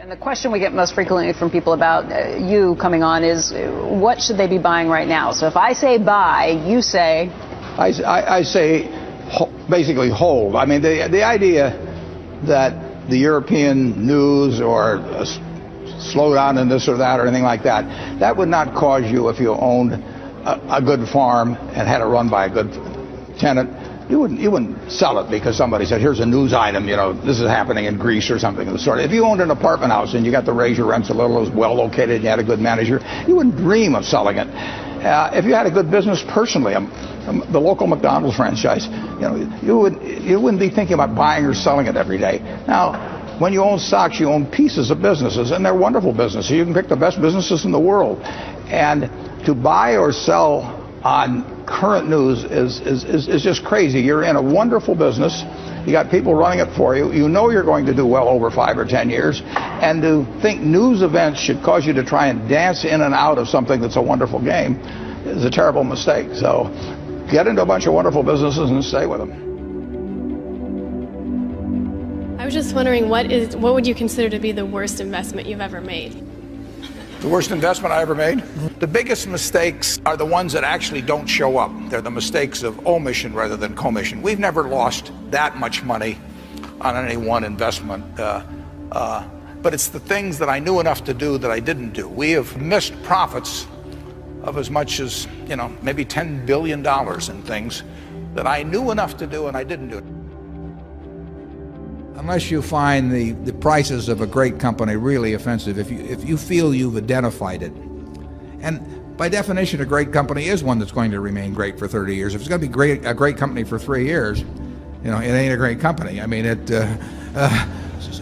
And the question we get most frequently from people about you coming on is, what should they be buying right now? So if I say buy, you say? I say basically hold. I mean, the idea that the European news or a slowdown in this or that or anything like that, that would not cause you, if you owned a good farm and had it run by a good tenant, you wouldn't sell it because somebody said, here's a news item, you know, this is happening in Greece or something of the sort. If you owned an apartment house and you got to raise your rents a little, it was well located, and you had a good manager, you wouldn't dream of selling it. If you had a good business personally, the local McDonald's franchise, you know, you wouldn't be thinking about buying or selling it every day. Now, when you own stocks, you own pieces of businesses, and they're wonderful businesses. You can pick the best businesses in the world. And to buy or sell on current news is just crazy. You're in a wonderful business. You got people running it for you. You know you're going to do well over 5 or 10 years. And to think news events should cause you to try and dance in and out of something that's a wonderful game is a terrible mistake. So get into a bunch of wonderful businesses and stay with them. I was just wondering, what would you consider to be the worst investment you've ever made? The worst investment I ever made? The biggest mistakes are the ones that actually don't show up. They're the mistakes of omission rather than commission. We've never lost that much money on any one investment, but it's the things that I knew enough to do that I didn't do. We have missed profits of as much as, you know, maybe $10 billion in things that I knew enough to do and I didn't do it. Unless you find the prices of a great company really offensive, if you feel you've identified it. And by definition, a great company is one that's going to remain great for 30 years. If it's going to be a great company for 3 years, you know, it ain't a great company. I mean,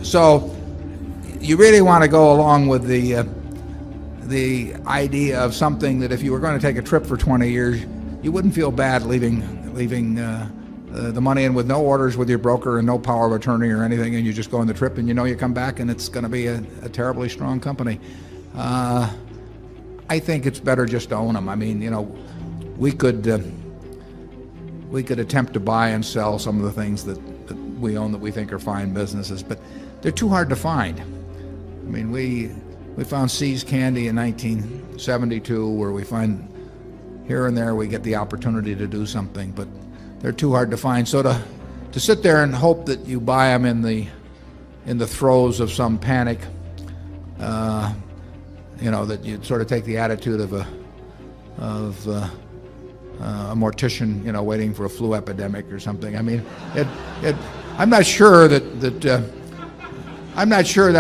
so you really want to go along with the idea of something that if you were going to take a trip for 20 years, you wouldn't feel bad leaving the money in with no orders with your broker and no power of attorney or anything, and you just go on the trip and you know you come back and it's going to be a terribly strong company. I think it's better just to own them. I mean, you know, we could attempt to buy and sell some of the things that we own that we think are fine businesses, but they're too hard to find. I mean, we found See's Candy in 1972, where we find here and there we get the opportunity to do something, but they're too hard to find. So to sit there and hope that you buy them in the throes of some panic, you know, that you'd sort of take the attitude of a mortician, you know, waiting for a flu epidemic or something. I mean, I'm not sure that I'm not sure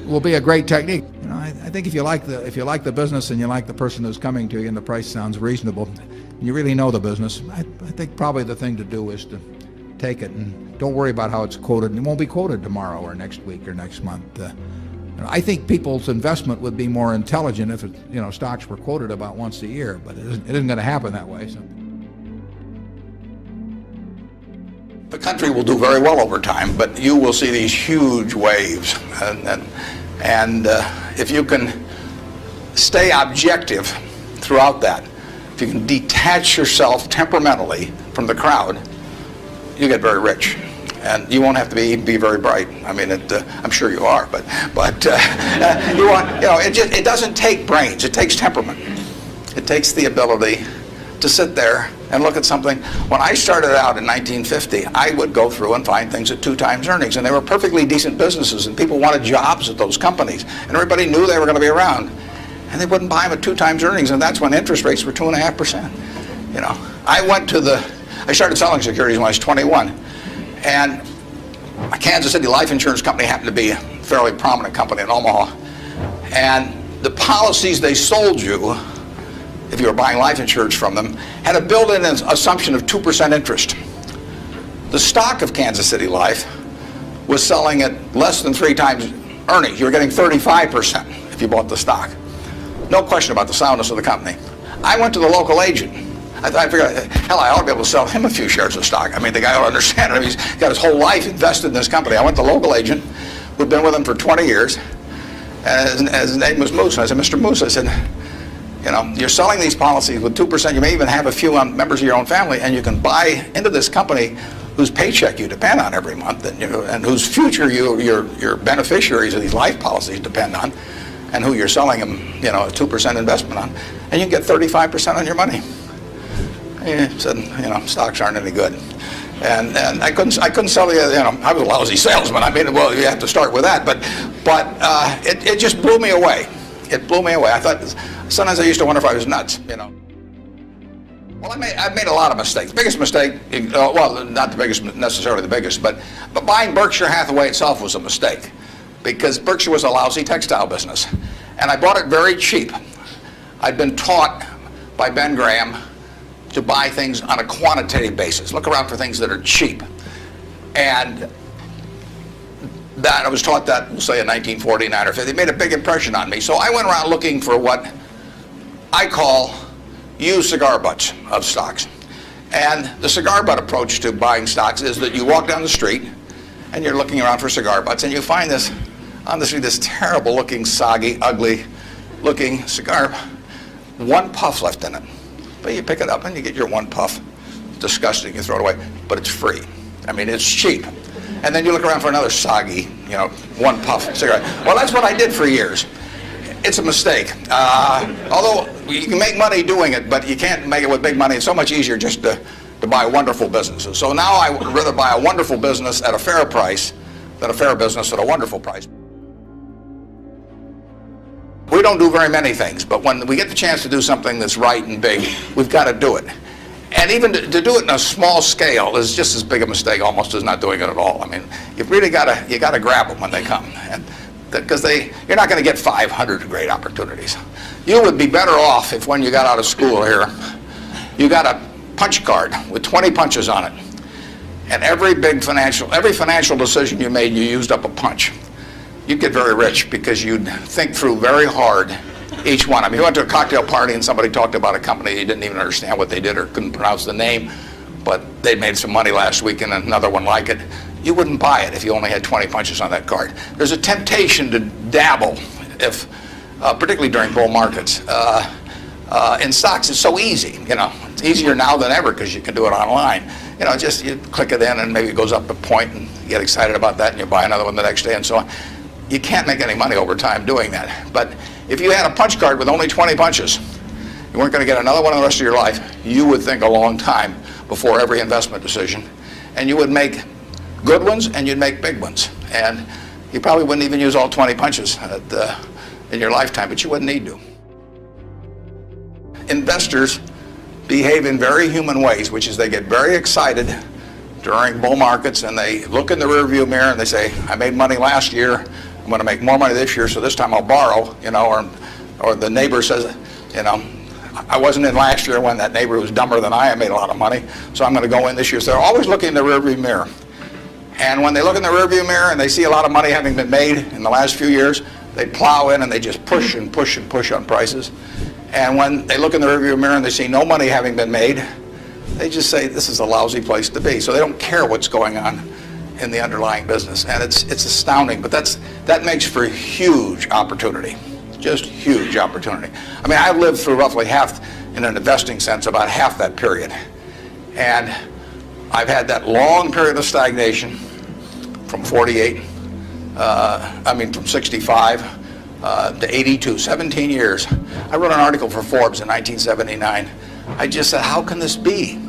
will be a great technique. You know, I think if you like the business and you like the person who's coming to you and the price sounds reasonable, you really know the business, I think probably the thing to do is to take it and don't worry about how it's quoted. It won't be quoted tomorrow or next week or next month. I think people's investment would be more intelligent if stocks were quoted about once a year, but it isn't going to happen that way. So. The country will do very well over time, but you will see these huge waves, and if you can stay objective throughout that, if you can detach yourself temperamentally from the crowd, you get very rich, and you won't have to be very bright. I mean, I'm sure you are, but you want, you know, it doesn't take brains. It takes temperament. It takes the ability to sit there and look at something. When I started out in 1950, I would go through and find things at 2 times earnings, and they were perfectly decent businesses, and people wanted jobs at those companies, and everybody knew they were going to be around. And they wouldn't buy them at 2 times earnings, and that's when interest rates were 2.5%. You know, I started selling securities when I was 21, and a Kansas City life insurance company happened to be a fairly prominent company in Omaha, and the policies they sold you, if you were buying life insurance from them, had a built-in assumption of 2% interest. The stock of Kansas City Life was selling at less than 3 times earnings. You were getting 35% if you bought the stock. No question about the soundness of the company. I went to the local agent. I figured, hell, I ought to be able to sell him a few shares of stock. I mean, the guy ought to understand it. I mean, he's got his whole life invested in this company. I went to the local agent who'd been with him for 20 years, and his name was Moose. And I said, Mr. Moose, I said, you know, you're selling these policies with 2%. You may even have a few members of your own family, and you can buy into this company whose paycheck you depend on every month, and whose future your beneficiaries of these life policies depend on, and who you're selling them, a 2% investment on, and you can get 35% on your money. He said, stocks aren't any good. And I couldn't sell you, I was a lousy salesman. I mean, well, you have to start with that, but it just blew me away. It blew me away. I thought, sometimes I used to wonder if I was nuts, Well, I've made a lot of mistakes. Biggest mistake, well, not the biggest, necessarily the biggest, but buying Berkshire Hathaway itself was a mistake, because Berkshire was a lousy textile business, and I bought it very cheap. I'd been taught by Ben Graham to buy things on a quantitative basis. Look around for things that are cheap. And that I was taught that, we'll say in 1949 or 50. It made a big impression on me. So I went around looking for what I call used cigar butts of stocks. And the cigar butt approach to buying stocks is that you walk down the street and you're looking around for cigar butts, and you find this, on the street, this terrible looking, soggy, ugly looking cigar, one puff left in it. But you pick it up and you get your one puff. It's disgusting, you throw it away, but it's free. I mean, it's cheap. And then you look around for another soggy, one puff cigarette. Well, that's what I did for years. It's a mistake. Although you can make money doing it, but you can't make it with big money. It's so much easier just to buy wonderful businesses. So now I would rather buy a wonderful business at a fair price than a fair business at a wonderful price. We don't do very many things, but when we get the chance to do something that's right and big, we've got to do it. And even to do it in a small scale is just as big a mistake almost as not doing it at all. I mean, you've really got to grab them when they come, and because you're not going to get 500 great opportunities. You would be better off if when you got out of school here, you got a punch card with 20 punches on it, and every financial decision you made, you used up a punch. You'd get very rich because you'd think through very hard each one. I mean, you went to a cocktail party and somebody talked about a company, you didn't even understand what they did or couldn't pronounce the name, but they made some money last week and another one like it. You wouldn't buy it if you only had 20 punches on that card. There's a temptation to dabble, particularly during bull markets. In stocks, it's so easy. It's easier now than ever because you can do it online. Just you click it in and maybe it goes up a point and you get excited about that and you buy another one the next day and so on. You can't make any money over time doing that. But if you had a punch card with only 20 punches, you weren't going to get another one the rest of your life, you would think a long time before every investment decision. And you would make good ones and you'd make big ones. And you probably wouldn't even use all 20 punches in your lifetime, but you wouldn't need to. Investors behave in very human ways, which is they get very excited during bull markets and they look in the rearview mirror and they say, I made money last year, I'm going to make more money this year, so this time I'll borrow, or the neighbor says, I wasn't in last year when that neighbor was dumber than I made a lot of money, so I'm going to go in this year. So they're always looking in the rearview mirror. And when they look in the rearview mirror and they see a lot of money having been made in the last few years, they plow in and they just push and push and push on prices. And when they look in the rearview mirror and they see no money having been made, they just say this is a lousy place to be. So they don't care what's going on in the underlying business, and it's astounding. But that makes for huge opportunity, just huge opportunity. I mean, I've lived through roughly half, in an investing sense, about half that period, and I've had that long period of stagnation from 48. From 65 to 82, 17 years. I wrote an article for Forbes in 1979. I just said, how can this be?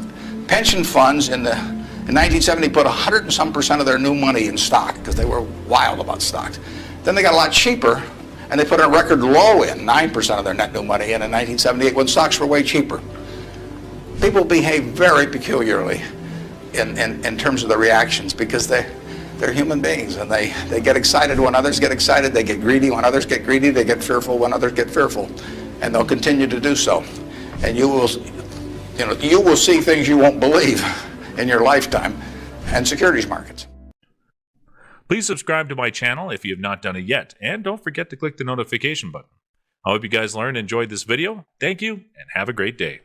Pension funds in 1970 put 100 and some % of their new money in stock because they were wild about stocks. Then they got a lot cheaper and they put a record low in, 9% of their net new money in 1978 when stocks were way cheaper. People behave very peculiarly in terms of the reactions because they're human beings and they get excited when others get excited, they get greedy when others get greedy, they get fearful when others get fearful, and they'll continue to do so. And you will see things you won't believe in your lifetime and securities markets. Please subscribe to my channel if you have not done it yet, and don't forget to click the notification button. I hope you guys learned and enjoyed this video. Thank you, and have a great day.